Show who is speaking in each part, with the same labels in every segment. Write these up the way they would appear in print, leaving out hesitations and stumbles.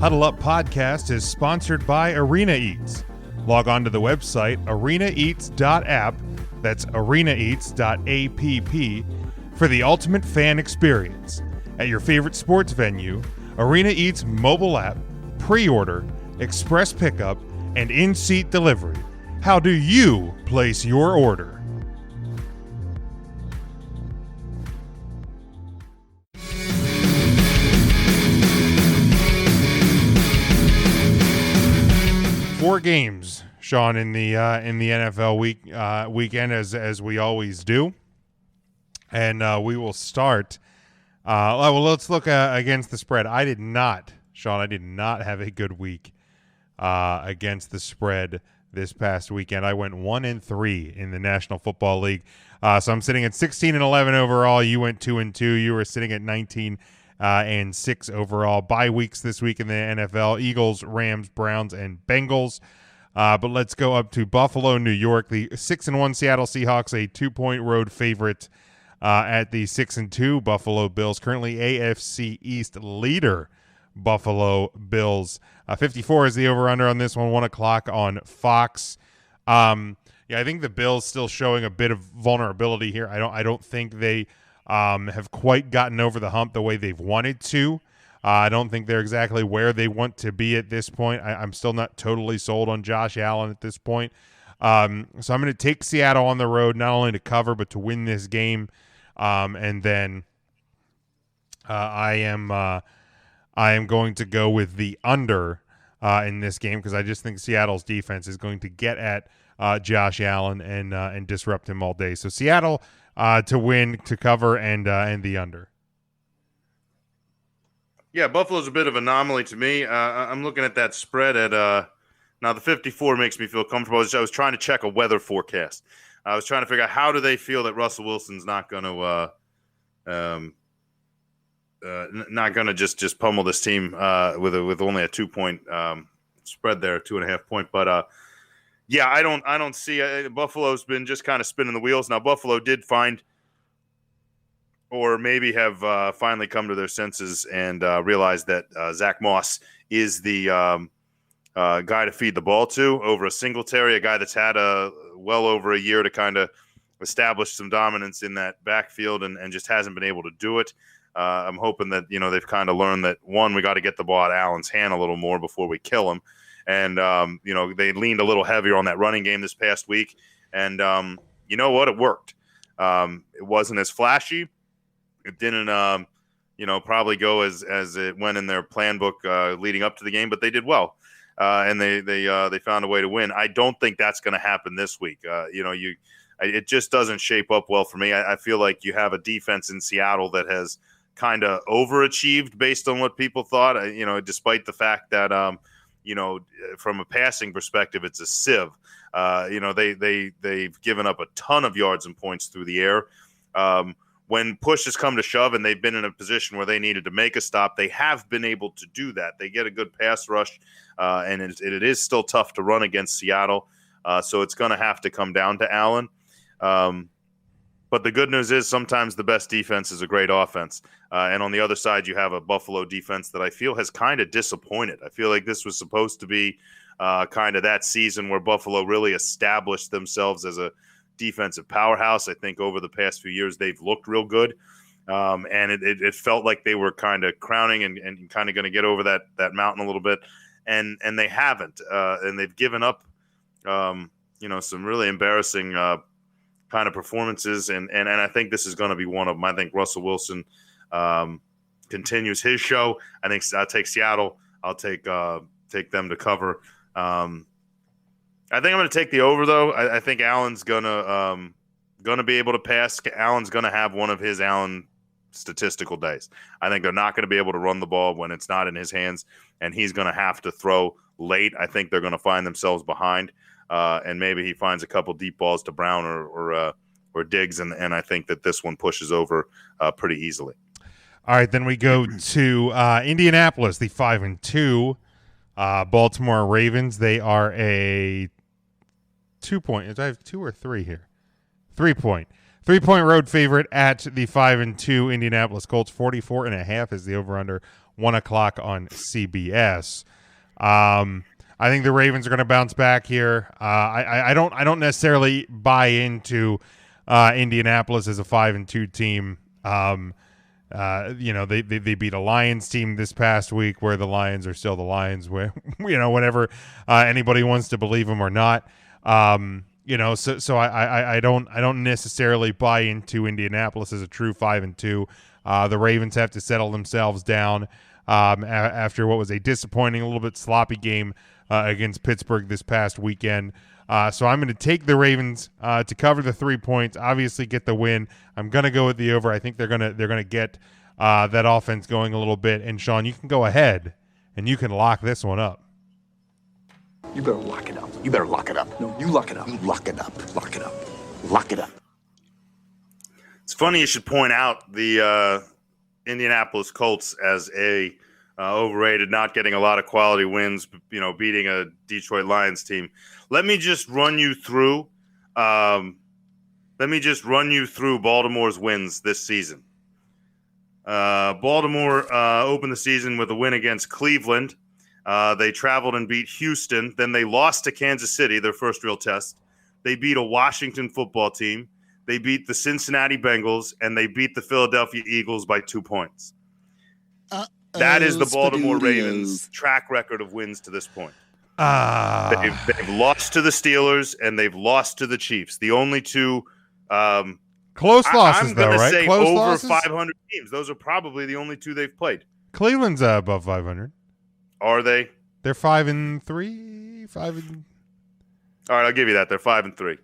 Speaker 1: Huddle Up Podcast is sponsored by Arena Eats. Log on to the website arenaeats.app, that's arenaeats.app, for the ultimate fan experience. At your favorite sports venue, Arena Eats mobile app, pre-order, express pickup, and in-seat delivery. How do you place your order? Four games, Sean, in the NFL weekend as we always do, and we will start. Well, let's look against the spread. I did not have a good week against the spread this past weekend. I went 1-3 in the National Football League, so I'm sitting at 16-11 overall. You went 2-2. You were sitting at 19-6 overall. Bye weeks this week in the NFL: Eagles, Rams, Browns, and Bengals. But let's go up to Buffalo, New York. The 6-1 Seattle Seahawks, a 2-point road favorite at the 6-2 Buffalo Bills. Currently AFC East leader, Buffalo Bills. 54 is the over/under on this one. 1 o'clock on Fox. I think the Bills still showing a bit of vulnerability here. I don't think they have quite gotten over the hump the way they've wanted to. I don't think they're exactly where they want to be at this point. I'm still not totally sold on Josh Allen at this point. So I'm going to take Seattle on the road, not only to cover, but to win this game. And then I am going to go with the under in this game, because I just think Seattle's defense is going to get at Josh Allen and disrupt him all day. So Seattle to win, to cover, and the under.
Speaker 2: Yeah, Buffalo's a bit of an anomaly to me. I'm looking at that spread at now the 54 makes me feel comfortable. I was trying to check a weather forecast. I was trying to figure out how do they feel that Russell Wilson's not going to just pummel this team with only a 2-point spread there, 2.5 point. But yeah, I don't see Buffalo's been just kind of spinning the wheels. Now Buffalo did find, or maybe have finally come to their senses and realized that Zach Moss is the guy to feed the ball to over a Singletary, a guy that's had well over a year to kind of establish some dominance in that backfield and just hasn't been able to do it. I'm hoping that, they've kind of learned that, one, we got to get the ball out of Allen's hand a little more before we kill him. And, they leaned a little heavier on that running game this past week. And you know what? It worked. It wasn't as flashy. It didn't, probably go as it went in their plan book leading up to the game, but they did well. And they found a way to win. I don't think that's going to happen this week. It just doesn't shape up well for me. I feel like you have a defense in Seattle that has kind of overachieved based on what people thought, despite the fact that, from a passing perspective, it's a sieve. They've given up a ton of yards and points through the air. When push has come to shove and they've been in a position where they needed to make a stop, they have been able to do that. They get a good pass rush, and it is still tough to run against Seattle. So it's going to have to come down to Allen. But the good news is sometimes the best defense is a great offense. And on the other side, you have a Buffalo defense that I feel has kind of disappointed. I feel like this was supposed to be kind of that season where Buffalo really established themselves as a defensive powerhouse. I think over the past few years, they've looked real good. And it felt like they were kind of crowning and kind of going to get over that mountain a little bit. And they haven't. And they've given up, some really embarrassing kind of performances. And I think this is going to be one of them. I think Russell Wilson continues his show. I think I'll take Seattle. I'll take them to cover. I think I'm going to take the over, though. I think Allen's gonna be able to pass. Allen's going to have one of his Allen statistical days. I think they're not going to be able to run the ball when it's not in his hands, and he's going to have to throw late. I think they're going to find themselves behind, and maybe he finds a couple deep balls to Brown or Diggs, and I think that this one pushes over pretty easily.
Speaker 1: All right, then we go to Indianapolis, the 5-2 Baltimore Ravens. They are a 2-point. Do I have 2 or 3 here? 3-point. 3-point road favorite at the 5-2 Indianapolis Colts. 44.5 is the over/under. 1 o'clock on CBS. I think the Ravens are going to bounce back here. I don't necessarily buy into Indianapolis as a 5-2 team. They beat a Lions team this past week, where the Lions are still the Lions, where whenever anybody wants to believe them or not. So I don't necessarily buy into Indianapolis as a true 5-2. The Ravens have to settle themselves down after what was a disappointing, a little bit sloppy game against Pittsburgh this past weekend. So I'm going to take the Ravens to cover the 3 points, obviously get the win. I'm going to go with the over. I think they're going to get that offense going a little bit. And Sean, you can go ahead and you can lock this one up.
Speaker 3: You better lock it up.
Speaker 4: You better lock it up.
Speaker 3: No, you lock it up.
Speaker 4: You lock it up. Lock it up. Lock it up.
Speaker 2: It's funny you should point out the Indianapolis Colts as a overrated, not getting a lot of quality wins, beating a Detroit Lions team. Let me just run you through Baltimore's wins this season. Baltimore opened the season with a win against Cleveland. They traveled and beat Houston. Then they lost to Kansas City, their first real test. They beat a Washington football team. They beat the Cincinnati Bengals, and they beat the Philadelphia Eagles by 2 points. That is the Baltimore Ravens' track record of wins to this point. They've lost to the Steelers, and they've lost to the Chiefs. The only two
Speaker 1: close losses,
Speaker 2: I'm going to say
Speaker 1: close
Speaker 2: over
Speaker 1: losses?
Speaker 2: 500 teams. Those are probably the only two they've played.
Speaker 1: Cleveland's above 500.
Speaker 2: Are they?
Speaker 1: They're 5-3.
Speaker 2: All right, I'll give you that. They're 5-3.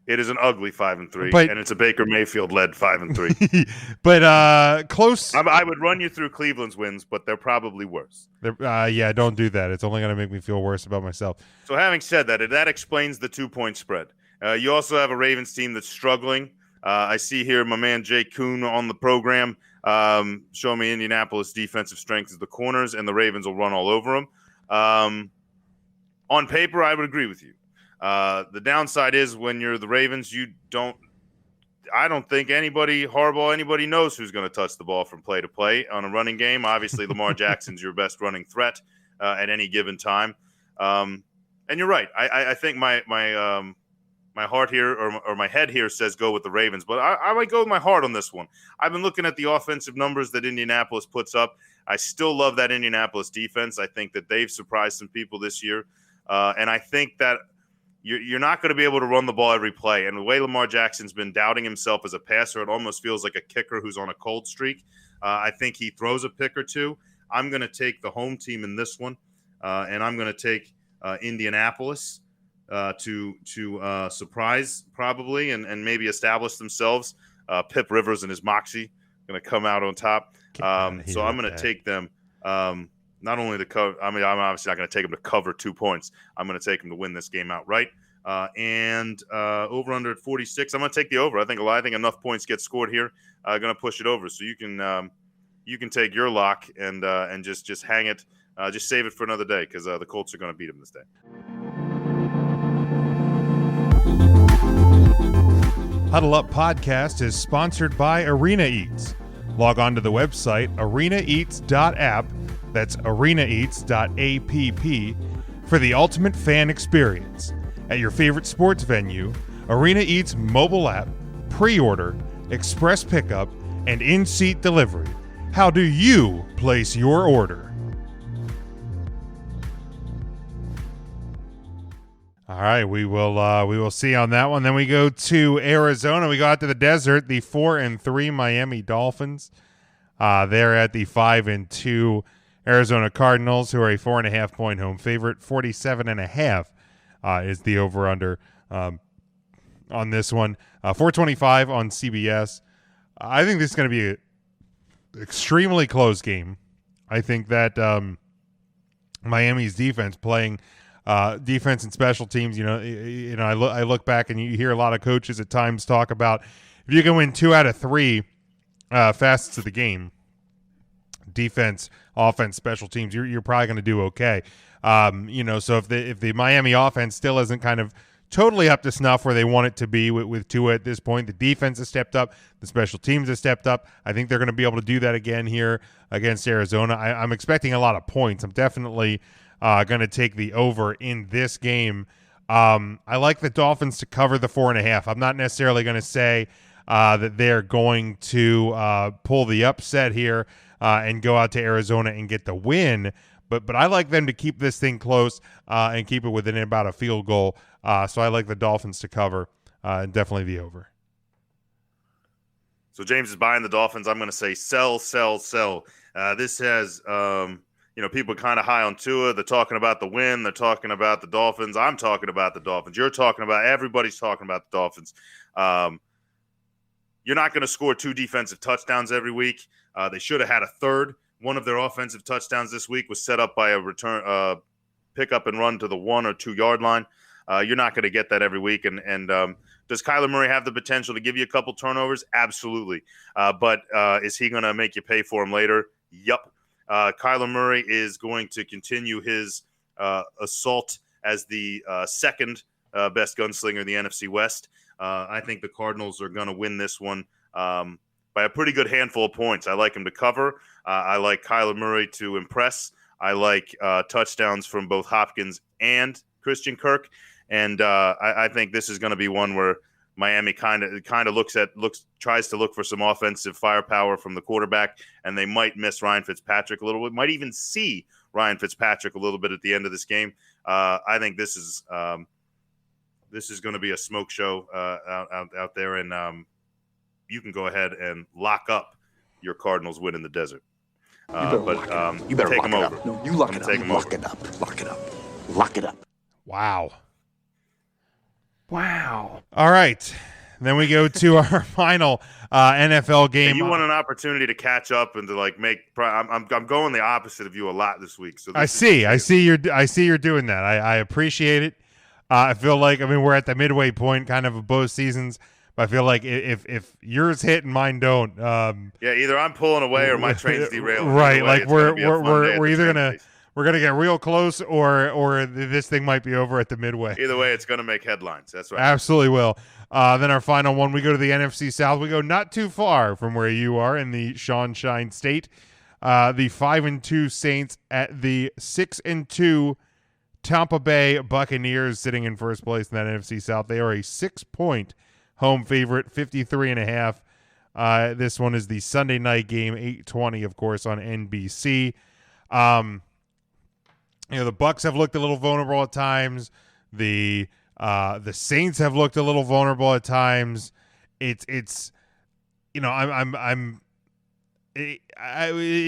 Speaker 2: It is an ugly 5-3, and it's a Baker Mayfield-led 5-3.
Speaker 1: But close.
Speaker 2: I would run you through Cleveland's wins, but they're probably worse.
Speaker 1: Don't do that. It's only going to make me feel worse about myself.
Speaker 2: So having said that, that explains the 2-point spread. You also have a Ravens team that's struggling. I see here my man Jake Kuhn on the program showing me Indianapolis' defensive strength is the corners, and the Ravens will run all over them. On paper, I would agree with you. The downside is when you're the Ravens, I don't think anybody knows who's going to touch the ball from play to play on a running game. Obviously, Lamar Jackson's your best running threat at any given time. And you're right. I think my heart here or my head here says go with the Ravens, but I might go with my heart on this one. I've been looking at the offensive numbers that Indianapolis puts up. I still love that Indianapolis defense. I think that they've surprised some people this year. And I think that you're not going to be able to run the ball every play. And the way Lamar Jackson's been doubting himself as a passer, it almost feels like a kicker who's on a cold streak. I think he throws a pick or two. I'm going to take the home team in this one, and I'm going to take Indianapolis to surprise probably and maybe establish themselves. Pip Rivers and his moxie going to come out on top. So I'm going to take them not only to cover. I mean, I'm obviously not going to take them to cover 2 points. I'm going to take them to win this game outright. And over under at 46. I'm going to take the over. I think enough points get scored here. Going to push it over. So you can take your lock and just hang it. Just save it for another day because the Colts are going to beat them this day.
Speaker 1: Huddle Up Podcast is sponsored by Arena Eats. Log on to the website arenaeats.app. That's arenaeats.app for the ultimate fan experience. At your favorite sports venue, Arena Eats mobile app, pre-order, express pickup, and in-seat delivery. How do you place your order? All right, we will see on that one. Then we go to Arizona. We go out to the desert. The 4-3 Miami Dolphins. They're at the 5-2 Arizona Cardinals, who are a 4.5-point home favorite. 47.5 is the over/under on this one. 425 on CBS. I think this is going to be an extremely close game. I think that Miami's defense playing defense and special teams. I look back and you hear a lot of coaches at times talk about if you can win 2 out of 3 facets of the game, defense, offense, special teams, you're probably going to do okay. So if the Miami offense still isn't kind of totally up to snuff where they want it to be with Tua at this point. The defense has stepped up. The special teams have stepped up. I think they're going to be able to do that again here against Arizona. I'm expecting a lot of points. I'm definitely going to take the over in this game. I like the Dolphins to cover the 4.5. I'm not necessarily going to say that they're going to pull the upset here and go out to Arizona and get the win. But I like them to keep this thing close and keep it within about a field goal. So I like the Dolphins to cover and definitely the over.
Speaker 2: So James is buying the Dolphins. I'm going to say sell, sell, sell. This has, people kind of high on Tua. They're talking about the win. They're talking about the Dolphins. I'm talking about the Dolphins. You're talking about – everybody's talking about the Dolphins. You're not going to score 2 defensive touchdowns every week. They should have had a third. One of their offensive touchdowns this week was set up by a return pick up and run to the 1 or 2 yard line. You're not going to get that every week. And does Kyler Murray have the potential to give you a couple turnovers? Absolutely. But is he going to make you pay for them later? Yup. Kyler Murray is going to continue his assault as the second best gunslinger in the NFC West. I think the Cardinals are going to win this one by a pretty good handful of points. I like him to cover. I like Kyler Murray to impress. I like touchdowns from both Hopkins and Christian Kirk. And I think this is going to be one where Miami kind of tries to look for some offensive firepower from the quarterback, and they might miss Ryan Fitzpatrick a little bit. Might even see Ryan Fitzpatrick a little bit at the end of this game. I think this is going to be a smoke show out there, and you can go ahead and lock up your Cardinals win in the desert.
Speaker 4: You better
Speaker 2: take
Speaker 4: lock
Speaker 2: them
Speaker 4: it
Speaker 2: over.
Speaker 4: up. No, you lock it up.
Speaker 2: Take them
Speaker 4: Lock
Speaker 2: over.
Speaker 4: it up. Lock it up. Lock it up.
Speaker 1: Wow.
Speaker 3: Wow.
Speaker 1: All right. Then we go to our final NFL game.
Speaker 2: And you want an opportunity to catch up and to make. I'm going the opposite of you a lot this week. So
Speaker 1: I see you're doing that. I appreciate it. I feel like we're at the midway point, kind of both seasons. But I feel like if yours hit and mine don't,
Speaker 2: either I'm pulling away or my train's derailing.
Speaker 1: Right,
Speaker 2: Either way,
Speaker 1: like
Speaker 2: we're
Speaker 1: either gonna get real close or this thing might be over at the midway.
Speaker 2: Either way, it's gonna make headlines. That's right.
Speaker 1: Absolutely will. Then our final one, we go to the NFC South. We go not too far from where you are in the Sunshine State. The 5-2 Saints at the 6-2 Tampa Bay Buccaneers, sitting in first place in that NFC South. They are a 6-point home favorite, 53.5. This one is the Sunday night game, 8:20, of course, on NBC. The Bucs have looked a little vulnerable at times. The Saints have looked a little vulnerable at times. It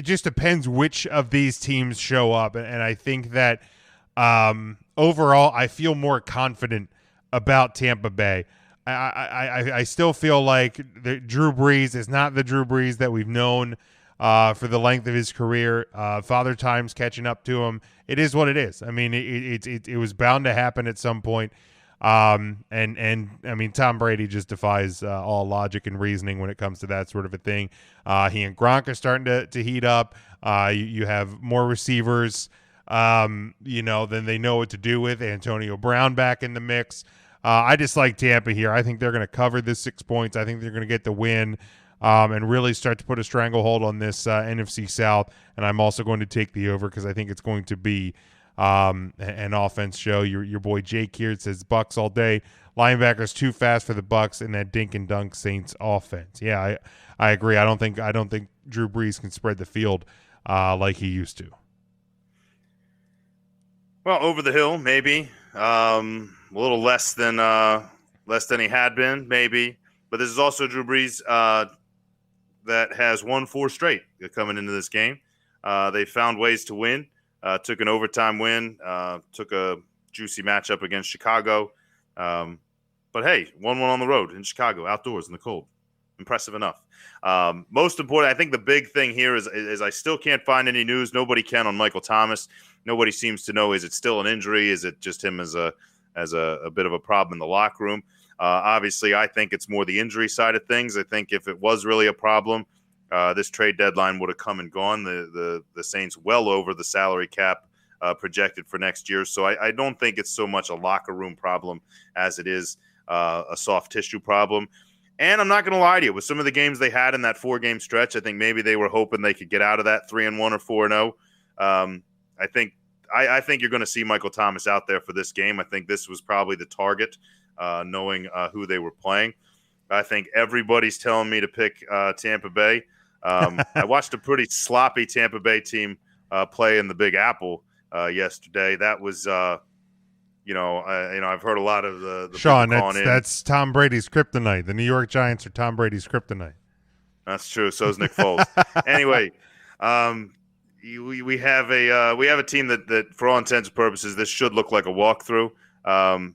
Speaker 1: just depends which of these teams show up, and I think that overall, I feel more confident about Tampa Bay. I still feel like Drew Brees is not the Drew Brees that we've known for the length of his career. Father Time's catching up to him. It is what it is. It was bound to happen at some point. Tom Brady just defies all logic and reasoning when it comes to that sort of a thing. He and Gronk are starting to heat up. You have more receivers, than they know what to do with. Antonio Brown back in the mix. I just like Tampa here. I think they're going to cover this 6 points. I think they're going to get the win and really start to put a stranglehold on this NFC South. And I'm also going to take the over because I think it's going to be an offense show. Your boy Jake here says Bucks all day. Linebackers too fast for the Bucks and that dink and dunk Saints offense. Yeah, I agree. I don't think Drew Brees can spread the field like he used to.
Speaker 2: Well, over the hill, maybe. A little less than he had been, maybe. But this is also Drew Brees that has won 4 straight coming into this game. They found ways to win. Took an overtime win. Took a juicy matchup against Chicago. But hey, 1-1 on the road in Chicago, outdoors in the cold. Impressive enough. Most important, I think the big thing here is I still can't find any news. Nobody can on Michael Thomas. Nobody seems to know, is it still an injury? Is it just him as a bit of a problem in the locker room? Obviously, I think it's more the injury side of things. I think if it was really a problem, this trade deadline would have come and gone. The Saints well over the salary cap projected for next year. So I don't think it's so much a locker room problem as it is a soft tissue problem. And I'm not going to lie to you, with some of the games they had in that 4-game stretch, I think maybe they were hoping they could get out of that 3-1 or 4-0. I think you're going to see Michael Thomas out there for this game. I think this was probably the target, knowing who they were playing. I think everybody's telling me to pick Tampa Bay. I watched a pretty sloppy Tampa Bay team play in the Big Apple yesterday. That was, I've heard a lot of the
Speaker 1: Sean. That's Tom Brady's kryptonite. The New York Giants are Tom Brady's kryptonite.
Speaker 2: That's true. So is Nick Foles. Anyway, we have a team that for all intents and purposes this should look like a walkthrough, and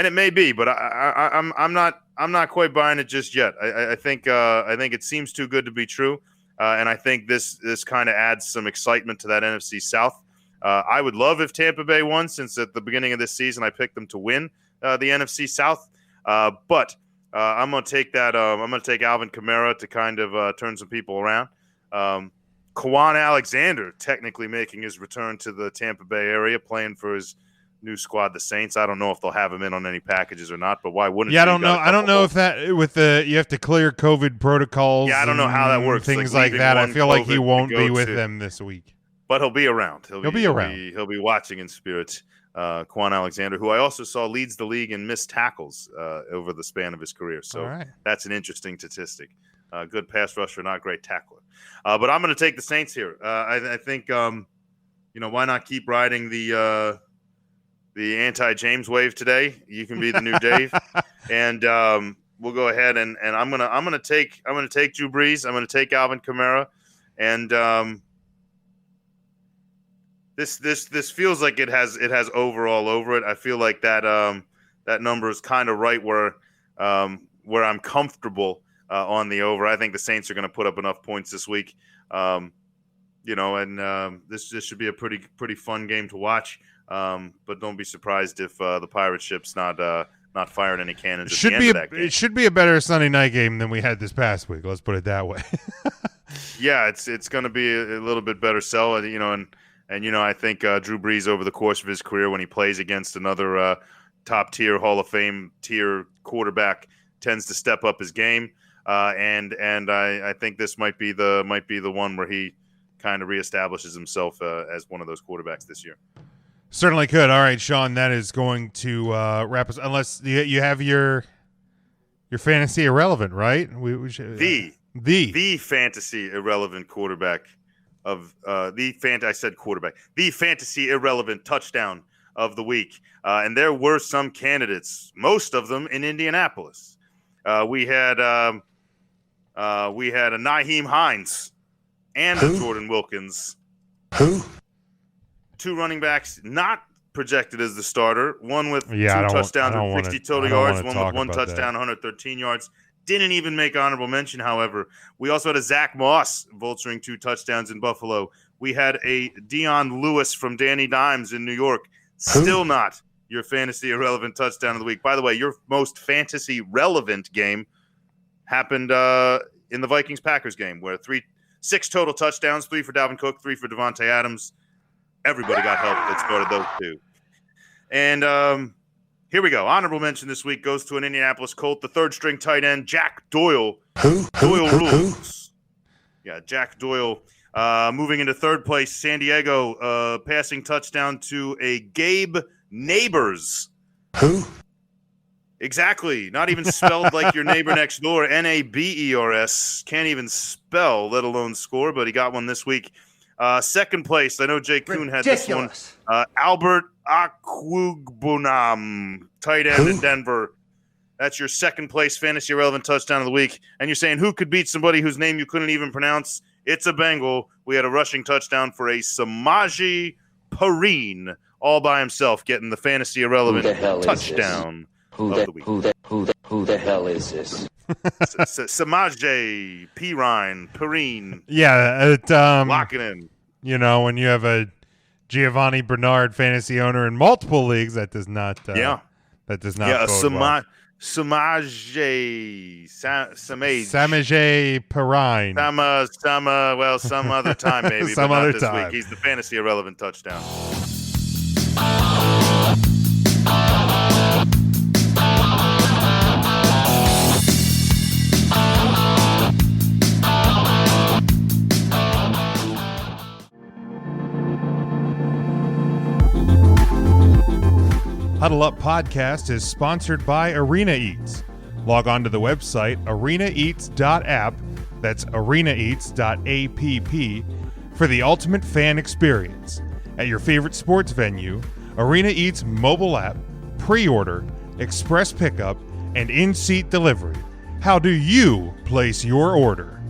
Speaker 2: it may be, but I'm not quite buying it just yet. I think it seems too good to be true, and I think this kind of adds some excitement to that NFC South. I would love if Tampa Bay won, since at the beginning of this season I picked them to win the NFC South, but I'm going to take that. I'm going to take Alvin Kamara to kind of turn some people around. Kwon Alexander technically making his return to the Tampa Bay area, playing for his new squad, the Saints. I don't know if they'll have him in on any packages or not, but why wouldn't?
Speaker 1: Yeah, I don't know. I don't know if that with you have to clear COVID protocols.
Speaker 2: Yeah, I don't know how that works.
Speaker 1: Things like that. I feel like he won't be with them this week,
Speaker 2: but he'll be around.
Speaker 1: He'll be around.
Speaker 2: He'll be watching in spirit. Kwon Alexander, who I also saw leads the league in missed tackles over the span of his career. So that's an interesting statistic. Good pass rusher, not great tackler. But I'm going to take the Saints here. I think, why not keep riding the anti-James wave today? You can be the new Dave, and we'll go ahead and I'm gonna take Drew Brees. I'm going to take Alvin Kamara, and this feels like it has overall over it. I feel like that number is kind of right where I'm comfortable. On the over. I think the Saints are going to put up enough points this week, and this should be a pretty fun game to watch. But don't be surprised if the Pirate ship's not firing any cannons at the end of that game.
Speaker 1: It should be a better Sunday night game than we had this past week. Let's put it that way.
Speaker 2: Yeah, it's going to be a little bit better sell, and I think Drew Brees over the course of his career, when he plays against another top tier Hall of Fame tier quarterback, tends to step up his game. And I think this might be the one where he kind of reestablishes himself as one of those quarterbacks this year.
Speaker 1: Certainly could. All right, Sean, that is going to wrap us. Unless you have your fantasy irrelevant, right? We should,
Speaker 2: the fantasy irrelevant quarterback of I said quarterback. The fantasy irrelevant touchdown of the week, and there were some candidates, most of them in Indianapolis. We had a Nyheim Hines and a Jordan Wilkins.
Speaker 4: Who?
Speaker 2: Two running backs not projected as the starter. One with two touchdowns and 60 total yards. One with one touchdown, 113 yards. Didn't even make honorable mention, however. We also had a Zach Moss vulturing 2 touchdowns in Buffalo. We had a Dion Lewis from Danny Dimes in New York. Still not your fantasy irrelevant touchdown of the week. By the way, your most fantasy relevant game happened in the Vikings-Packers game, where 6 total touchdowns, 3 for Dalvin Cook, 3 for Devontae Adams. Everybody got help that started those 2. And here we go. Honorable mention this week goes to an Indianapolis Colt, the 3rd-string tight end, Jack Doyle. Doyle rules. Yeah, Jack Doyle. Moving into 3rd place, San Diego, passing touchdown to a Gabe Neighbors.
Speaker 4: Who?
Speaker 2: Exactly. Not even spelled like your neighbor next door. Nabers. Can't even spell, let alone score, but he got one this week. 2nd place, I know Jay Kuhn had this one. Albert Aqugbunam, tight end in Denver. That's your 2nd place fantasy relevant touchdown of the week. And you're saying who could beat somebody whose name you couldn't even pronounce? It's a Bengal. We had a rushing touchdown for a Samaje Perine, all by himself, getting the fantasy irrelevant touchdown of the week.
Speaker 4: Who the hell is this?
Speaker 2: Samaje Perine.
Speaker 1: Yeah,
Speaker 2: lock it in.
Speaker 1: When you have a Giovanni Bernard fantasy owner in multiple leagues, that does not. That does not. Yeah,
Speaker 2: Samaje
Speaker 1: Perine.
Speaker 2: Some other time maybe,
Speaker 1: some
Speaker 2: but
Speaker 1: other
Speaker 2: not this
Speaker 1: time.
Speaker 2: week. He's the fantasy irrelevant touchdown.
Speaker 1: Huddle Up Podcast is sponsored by Arena Eats. Log on to the website arenaeats.app, that's arenaeats.app, for the ultimate fan experience. At your favorite sports venue, Arena Eats mobile app, pre-order, express pickup, and in-seat delivery. How do you place your order?